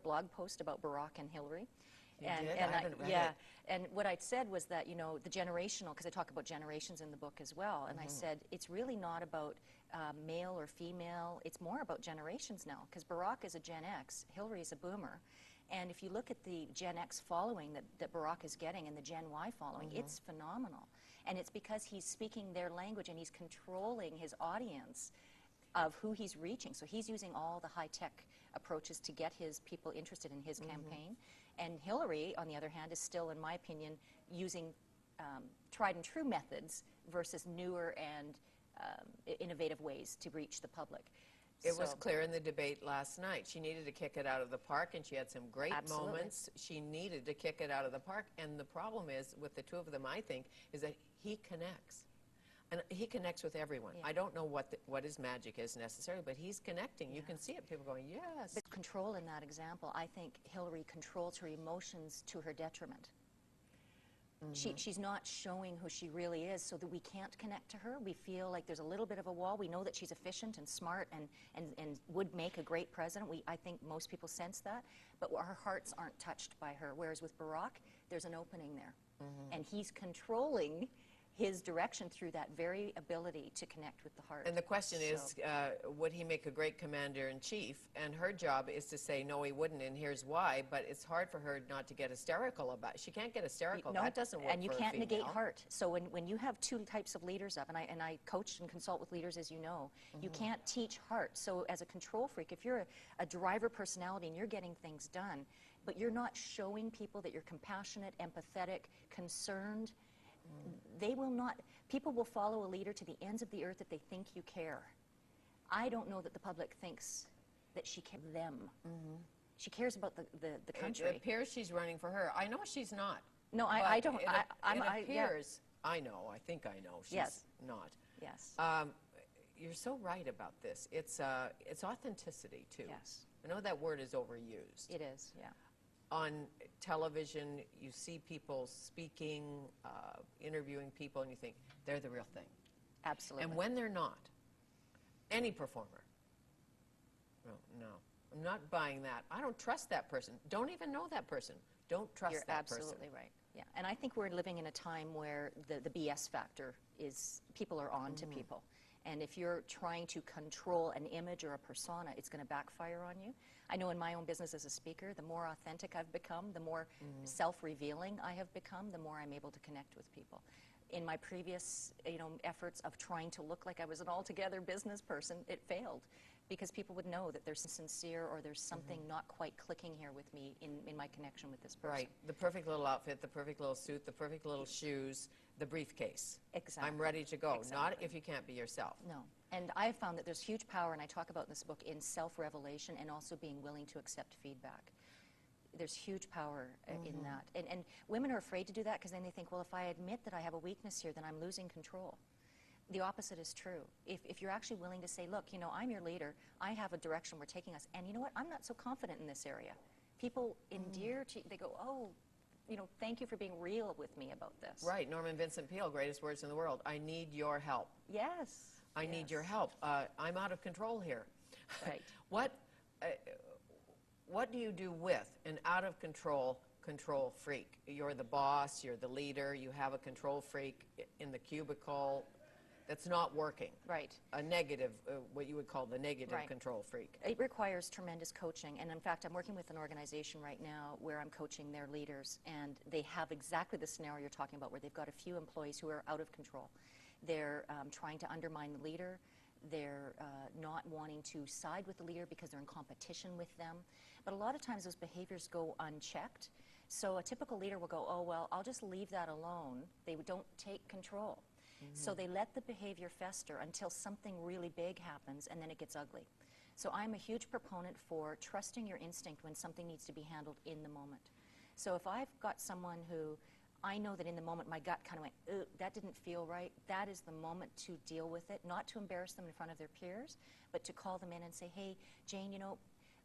blog post about Barack and Hillary. You did? I haven't read it. And what I'd said was that, you know, the generational, because I talk about generations in the book as well, and I said it's really not about male or female, it's more about generations now, because Barack is a Gen X, Hillary is a boomer. And if you look at the Gen X following that Barack is getting and the Gen Y following, it's phenomenal. And it's because he's speaking their language and he's controlling his audience of who he's reaching. So he's using all the high-tech approaches to get his people interested in his campaign. And Hillary, on the other hand, is still, in my opinion, using tried and true methods versus newer and innovative ways to reach the public. It was clear in the debate last night. She needed to kick it out of the park, and she had some great moments. She needed to kick it out of the park. And the problem is, with the two of them, I think, is that he connects. And he connects with everyone. I don't know what his magic is necessarily, but he's connecting. You can see it. People going, yes. The control in that example, I think Hillary controls her emotions to her detriment. She's not showing who she really is so that we can't connect to her. We feel like there's a little bit of a wall. We know that she's efficient and smart and would make a great president. I think most people sense that. But our hearts aren't touched by her. Whereas with Barack, there's an opening there. And he's controlling his direction through that very ability to connect with the heart. And the question is, would he make a great commander-in-chief? And her job is to say, no, he wouldn't, and here's why. But it's hard for her not to get hysterical about it. She can't get hysterical. No, that doesn't work and you for can't a negate female. heart. So when you have two types of leaders up, and I coach and consult with leaders, as you know, you can't teach heart. So as a control freak, if you're a driver personality and you're getting things done, but you're not showing people that you're compassionate, empathetic, concerned, they will not, people will follow a leader to the ends of the earth if they think you care. I don't know that the public thinks that she cares them. She cares about the country. It appears she's running for her. I know she's not. No, I don't. It appears, I know, I think I know she's not. Yes. You're so right about this. It's authenticity, too. Yes. I know that word is overused. It is, yeah. On television, you see people speaking, interviewing people, and you think, they're the real thing. Absolutely. And when they're not, any performer, no, I'm not buying that. I don't trust that person. Don't even know that person. Don't trust that person. You're absolutely right. Yeah, and I think we're living in a time where the BS factor is, people are on to people. And if you're trying to control an image or a persona, it's going to backfire on you. I know in my own business as a speaker, the more authentic I've become, the more self-revealing I have become, the more I'm able to connect with people. In my previous, efforts of trying to look like I was an altogether business person, it failed because people would know that there's sincere or there's something not quite clicking here with me in my connection with this person. Right. The perfect little outfit, the perfect little suit, the perfect little shoes, the briefcase. Exactly. I'm ready to go. Exactly. Not if you can't be yourself. No. And I've found that there's huge power, and I talk about in this book, in self-revelation and also being willing to accept feedback. There's huge power in that. And women are afraid to do that because then they think, well, if I admit that I have a weakness here, then I'm losing control. The opposite is true. If you're actually willing to say, look, I'm your leader, I have a direction we're taking us, and you know what, I'm not so confident in this area. People endear to, they go, oh, thank you for being real with me about this. Right, Norman Vincent Peale, greatest words in the world. I need your help. Yes. I need your help. I'm out of control here. Right. What do you do with an out-of-control control freak? You're the boss, you're the leader, you have a control freak in the cubicle that's not working. Right. A negative, what you would call the negative control freak. It requires tremendous coaching, and in fact, I'm working with an organization right now where I'm coaching their leaders, and they have exactly the scenario you're talking about, where they've got a few employees who are out of control. They're trying to undermine the leader. They're not wanting to side with the leader because they're in competition with them. But a lot of times those behaviors go unchecked. So a typical leader will go, oh, well, I'll just leave that alone. They don't take control. So they let the behavior fester until something really big happens, and then it gets ugly. So I'm a huge proponent for trusting your instinct when something needs to be handled in the moment. So if I've got someone who I know that in the moment my gut kind of went, that didn't feel right, that is the moment to deal with it, not to embarrass them in front of their peers, but to call them in and say, hey, Jane,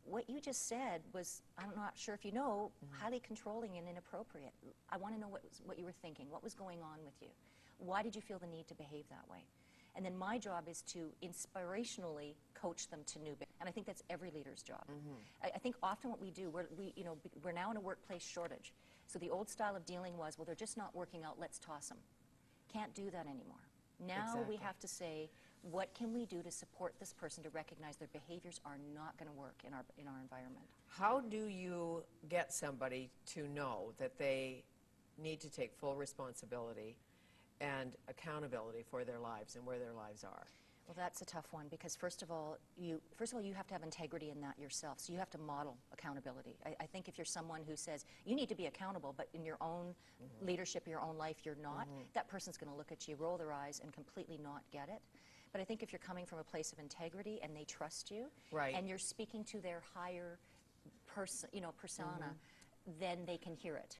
what you just said was, I'm not sure if you know, highly controlling and inappropriate. I want to know what you were thinking. What was going on with you? Why did you feel the need to behave that way? And then my job is to inspirationally coach them to new, and I think that's every leader's job. I think often what we do, we're now in a workplace shortage. So the old style of dealing was, well, they're just not working out, let's toss them. Can't do that anymore. Now we have to say, what can we do to support this person to recognize their behaviors are not going to work in our environment? How do you get somebody to know that they need to take full responsibility and accountability for their lives and where their lives are? Well, that's a tough one because first of all, you have to have integrity in that yourself. So you have to model accountability. I think if you're someone who says you need to be accountable, but in your own leadership, your own life, you're not, that person's going to look at you, roll their eyes, and completely not get it. But I think if you're coming from a place of integrity and they trust you, and you're speaking to their higher persona, then they can hear it.